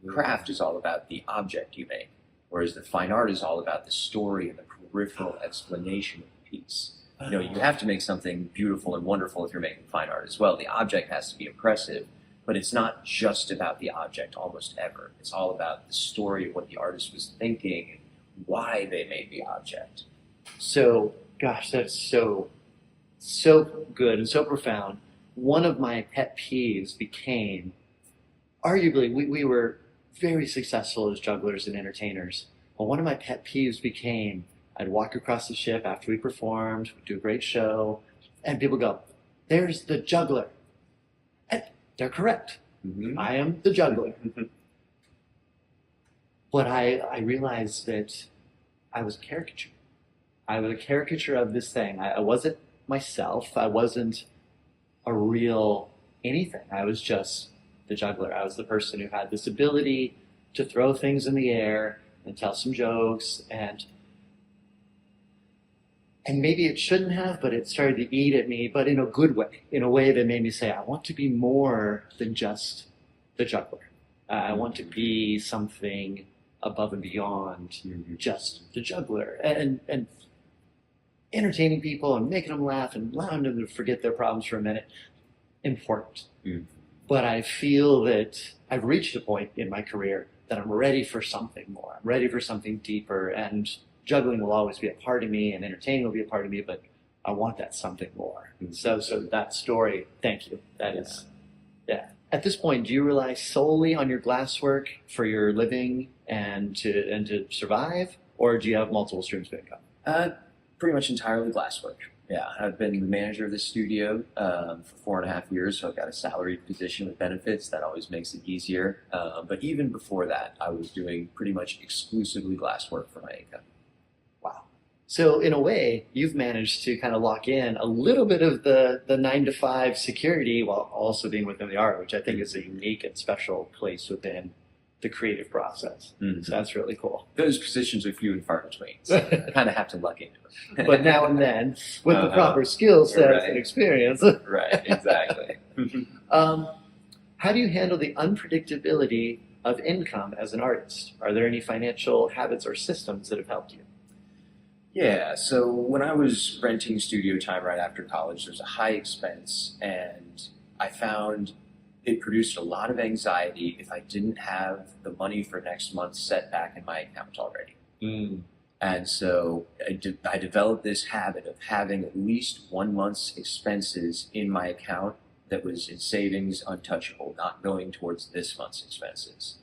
S2: Craft is all about the object you make, whereas the fine art is all about the story and the peripheral explanation of the piece. You have to make something beautiful and wonderful if you're making fine art as well. The object has to be impressive, but it's not just about the object almost ever. It's all about the story of what the artist was thinking and why they made the object.
S3: So, gosh, that's so good and so profound. One of my pet peeves became, arguably, we were very successful as jugglers and entertainers. But one of my pet peeves became, I'd walk across the ship after we performed, we'd do a great show, and people go, there's the juggler. And they're correct.
S2: Mm-hmm.
S3: I am the juggler. But I realized that I was a caricature. I was a caricature of this thing. I wasn't myself. I wasn't a real anything. I was just the juggler. I was the person who had this ability to throw things in the air and tell some jokes, and maybe it shouldn't have, but it started to eat at me, but in a good way, in a way that made me say, I want to be more than just the juggler. I want to be something above and beyond just the juggler and entertaining people and making them laugh and allowing them to forget their problems for a minute. Important.
S2: Mm.
S3: But I feel that I've reached a point in my career that I'm ready for something more. I'm ready for something deeper, and juggling will always be a part of me, and entertaining will be a part of me, but I want that something more. So that story, thank you. That is, yeah. At this point, do you rely solely on your glasswork for your living and to survive, or do you have multiple streams of income?
S2: Pretty much entirely glasswork. Yeah, I've been the manager of this studio for 4.5 years, so I've got a salaried position with benefits. That always makes it easier. But even before that, I was doing pretty much exclusively glasswork for my income.
S3: Wow. So in a way, you've managed to kind of lock in a little bit of the 9 to 5 security while also being within the art, which I think is a unique and special place within the creative process.
S2: Mm-hmm.
S3: So that's really cool.
S2: Those positions are few and far between, so I kind of have to luck into it.
S3: But now and then, with the proper skill sets
S2: Right.
S3: and experience.
S2: Right, exactly.
S3: How do you handle the unpredictability of income as an artist? Are there any financial habits or systems that have helped you?
S2: Yeah, so when I was renting studio time right after college, there was a high expense, and I found it produced a lot of anxiety if I didn't have the money for next month set back in my account already. And so I developed this habit of having at least 1 month's expenses in my account that was in savings untouchable, not going towards this month's expenses.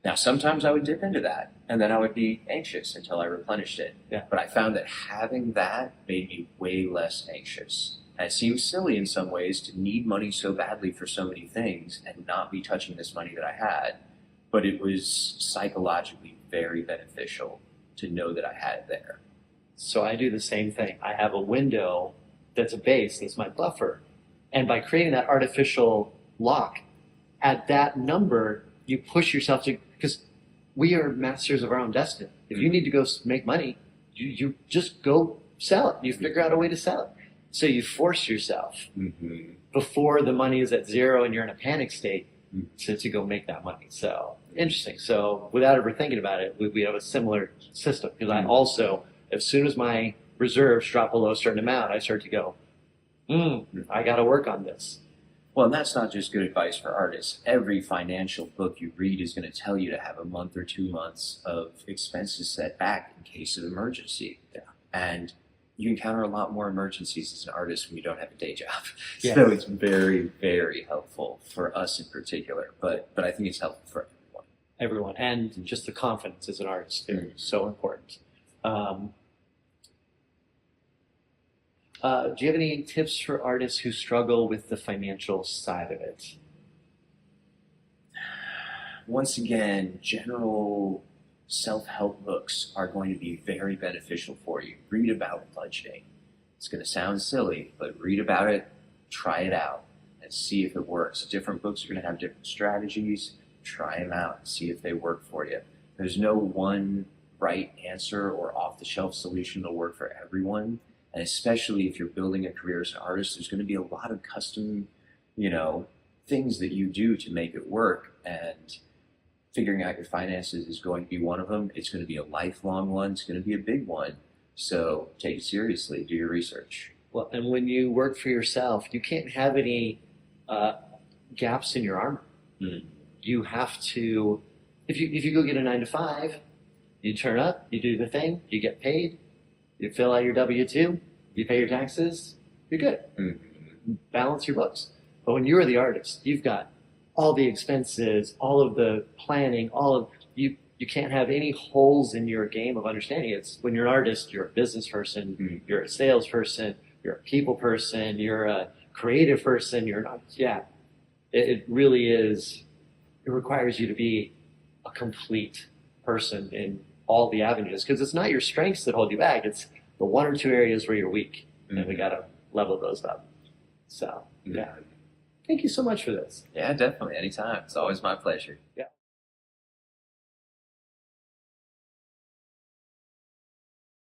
S2: Now, sometimes I would dip into that, and then I would be anxious until I replenished it.
S3: Yeah.
S2: But I found that having that made me way less anxious. And it seems silly in some ways to need money so badly for so many things and not be touching this money that I had. But it was psychologically very beneficial to know that I had it there.
S3: So I do the same thing. I have a window that's a base, that's my buffer. And by creating that artificial lock, at that number, you push yourself to, because we are masters of our own destiny. If you need to go make money, you just go sell it. You figure out a way to sell it. So you force yourself before the money is at zero and you're in a panic state to go make that money. So interesting. So without ever thinking about it, we have a similar system. Because I also, as soon as my reserves drop below a certain amount, I start to go, I got to work on this.
S2: Well, and that's not just good advice for artists. Every financial book you read is going to tell you to have a month or 2 months of expenses set back in case of emergency.
S3: Yeah.
S2: And you encounter a lot more emergencies as an artist when you don't have a day job.
S3: Yeah.
S2: So it's very, very helpful for us in particular. But I think it's helpful for everyone.
S3: And just the confidence as an artist is so important. Do you have any tips for artists who struggle with the financial side of it?
S2: Once again, general self-help books are going to be very beneficial for you. Read about budgeting. It's going to sound silly, but read about it, try it out, and see if it works. Different books are going to have different strategies. Try them out and see if they work for you. There's no one right answer or off-the-shelf solution that'll work for everyone. And especially if you're building a career as an artist, there's going to be a lot of custom, things that you do to make it work. And figuring out your finances is going to be one of them. It's going to be a lifelong one. It's going to be a big one. So take it seriously. Do your research.
S3: Well, and when you work for yourself, you can't have any gaps in your armor. You have to, if you go get a 9 to 5, you turn up, you do the thing, you get paid, you fill out your W-2, you pay your taxes, you're good. Balance your books. But when you're the artist, you've got all the expenses, all of the planning, you can't have any holes in your game of understanding. It's when you're an artist, you're a business person, you're a sales person, you're a people person, you're a creative person, you're not, it really is, it requires you to be a complete person in all the avenues, because it's not your strengths that hold you back, it's the 1 or 2 areas where you're weak, and we got to level those up. So, Thank you so much for this.
S2: Yeah, definitely. Anytime. It's always my pleasure.
S3: Yeah.